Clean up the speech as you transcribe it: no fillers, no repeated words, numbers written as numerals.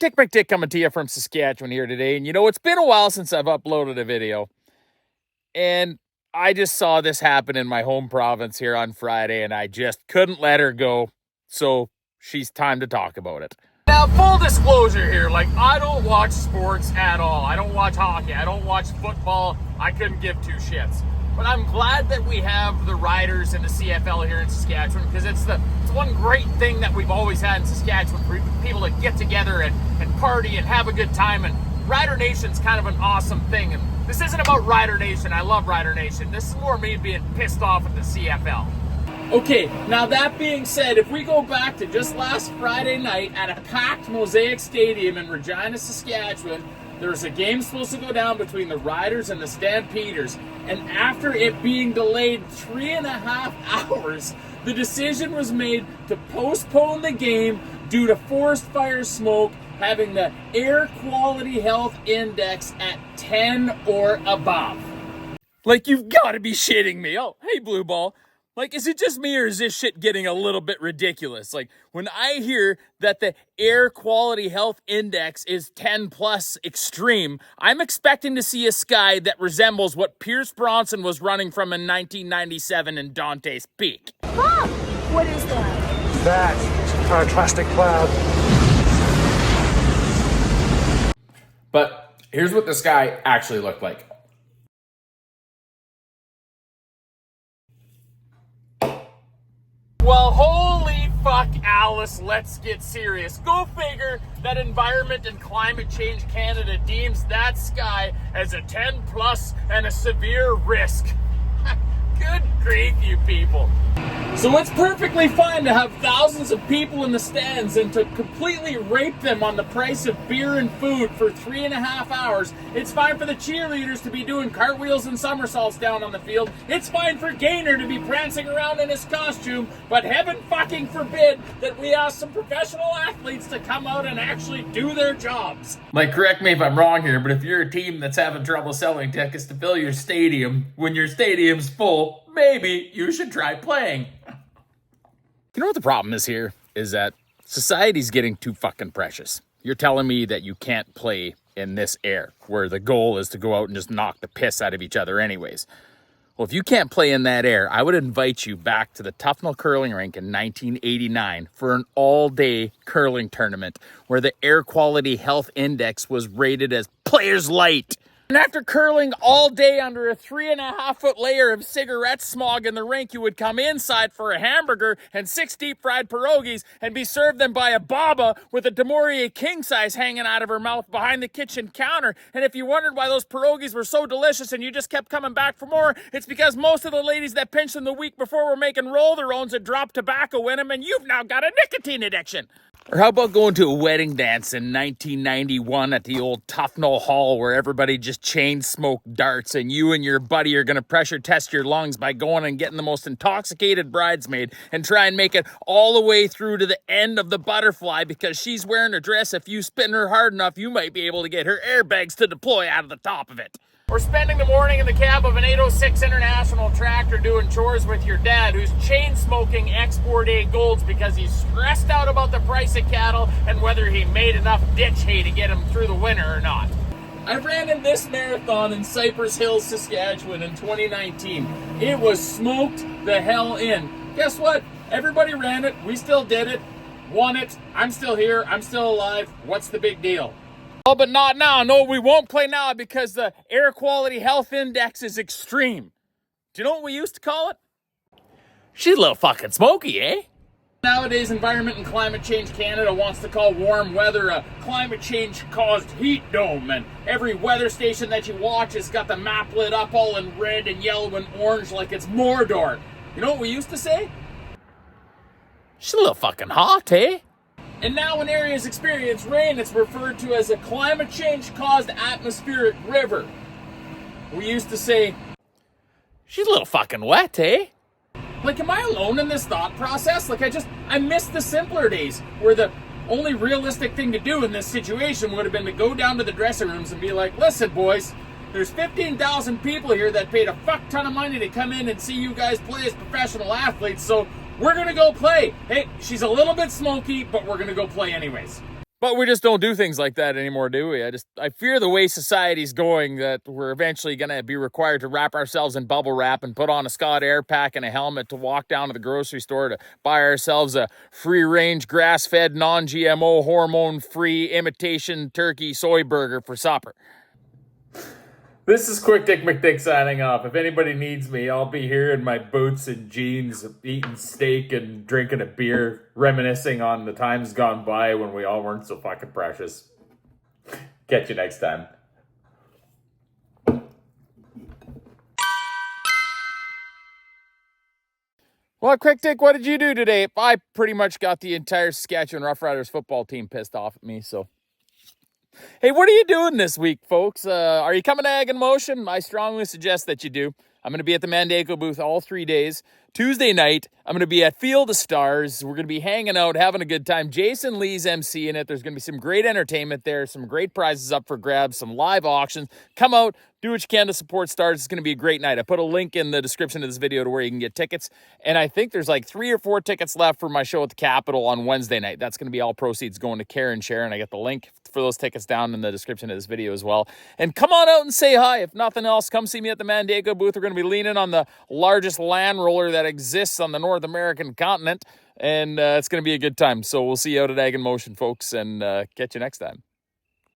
Dick McDick coming to you from Saskatchewan here today. And it's been a while since I've uploaded a video. And I just saw this happen in my home province here on Friday, and I just couldn't let her go. So she's time to talk about it. Now, full disclosure here, I don't watch sports at all. I don't watch hockey. I don't watch football. I couldn't give two shits. But I'm glad that we have the Riders in the CFL here in Saskatchewan, because it's one great thing that we've always had in Saskatchewan for people to get together and party and have a good time. And Rider Nation's kind of an awesome thing. And this isn't about Rider Nation. I love Rider Nation. This is more me being pissed off at the CFL. Okay, now that being said, if we go back to just last Friday night at a packed Mosaic Stadium in Regina, Saskatchewan, there was a game supposed to go down between the Riders and the Stampeders, and after it being delayed 3.5 hours, the decision was made to postpone the game due to forest fire smoke having the Air Quality Health Index at 10 or above. You've got to be shitting me. Oh, hey, Blue Ball. Is it just me, or is this shit getting a little bit ridiculous? When I hear that the Air Quality Health Index is 10 plus extreme, I'm expecting to see a sky that resembles what Pierce Bronson was running from in 1997 in Dante's Peak. Mom, what is that? That's a pyroclastic cloud. But here's what the sky actually looked like. Well, holy fuck, Alice, let's get serious. Go figure that Environment and Climate Change Canada deems that sky as a 10 plus and a severe risk. Good grief, you people. So it's perfectly fine to have thousands of people in the stands and to completely rape them on the price of beer and food for 3.5 hours. It's fine for the cheerleaders to be doing cartwheels and somersaults down on the field. It's fine for Gaynor to be prancing around in his costume, but heaven fucking forbid that we ask some professional athletes to come out and actually do their jobs. Correct me if I'm wrong here, but if you're a team that's having trouble selling tickets to fill your stadium when your stadium's full, maybe you should try playing. You know what the problem is here? Is that society's getting too fucking precious. You're telling me that you can't play in this air, where the goal is to go out and just knock the piss out of each other anyways. Well, if you can't play in that air, I would invite you back to the Tufnell Curling Rink in 1989 for an all-day curling tournament where the Air Quality Health Index was rated as Players Light. And after curling all day under a 3.5-foot layer of cigarette smog in the rink, you would come inside for a hamburger and 6 deep-fried pierogies and be served them by a baba with a Demorier king size hanging out of her mouth behind the kitchen counter. And if you wondered why those pierogies were so delicious and you just kept coming back for more, it's because most of the ladies that pinched them the week before were making roll-their-owns that dropped tobacco in them, and you've now got a nicotine addiction. Or how about going to a wedding dance in 1991 at the old Tufnell Hall where everybody just chain smoked darts and you and your buddy are going to pressure test your lungs by going and getting the most intoxicated bridesmaid and try and make it all the way through to the end of the butterfly because she's wearing a dress. If you spin her hard enough, you might be able to get her airbags to deploy out of the top of it. Or spending the morning in the cab of an 806 International tractor doing chores with your dad who's chain-smoking Export A Golds because he's stressed out about the price of cattle and whether he made enough ditch hay to get him through the winter or not. I ran in this marathon in Cypress Hills, Saskatchewan in 2019. It was smoked the hell in. Guess what? Everybody ran it. We still did it. Won it. I'm still here. I'm still alive. What's the big deal? Oh, but not now. No, we won't play now because the Air Quality Health Index is extreme. Do you know what we used to call it? She's a little fucking smoky, eh? Nowadays, Environment and Climate Change Canada wants to call warm weather a climate change-caused heat dome, and every weather station that you watch has got the map lit up all in red and yellow and orange like it's Mordor. You know what we used to say? She's a little fucking hot, eh? And now when areas experience rain, it's referred to as a climate change-caused atmospheric river. We used to say, she's a little fucking wet, eh? Am I alone in this thought process? I miss the simpler days where the only realistic thing to do in this situation would have been to go down to the dressing rooms and be like, listen, boys, there's 15,000 people here that paid a fuck ton of money to come in and see you guys play as professional athletes, so we're going to go play. Hey, she's a little bit smoky, but we're going to go play anyways. But we just don't do things like that anymore, do we? I fear the way society's going that we're eventually going to be required to wrap ourselves in bubble wrap and put on a Scott Air pack and a helmet to walk down to the grocery store to buy ourselves a free-range, grass-fed, non-GMO, hormone-free imitation turkey soy burger for supper. This is Quick Dick McDick signing off. If anybody needs me, I'll be here in my boots and jeans, eating steak and drinking a beer, reminiscing on the times gone by when we all weren't so fucking precious. Catch you next time. Well, Quick Dick, what did you do today? I pretty much got the entire Saskatchewan Roughriders football team pissed off at me, so... Hey, what are you doing this week, folks? Are you coming to Ag in Motion? I strongly suggest that you do. I'm going to be at the Mandako booth all 3 days. Tuesday night, I'm going to be at Field of Stars. We're going to be hanging out, having a good time. Jason Lee's emceeing it. There's going to be some great entertainment there, some great prizes up for grabs, some live auctions. Come out, do what you can to support Stars. It's going to be a great night. I put a link in the description of this video to where you can get tickets. And I think there's like 3 or 4 tickets left for my show at the Capitol on Wednesday night. That's going to be all proceeds going to Care and Share. And I get the link for those tickets down in the description of this video as well. And come on out and say hi. If nothing else, come see me at the Mandako booth. We're going to be leaning on the largest land roller that exists on the North American continent. And it's going to be a good time. So we'll see you out at Ag in Motion, folks, and catch you next time.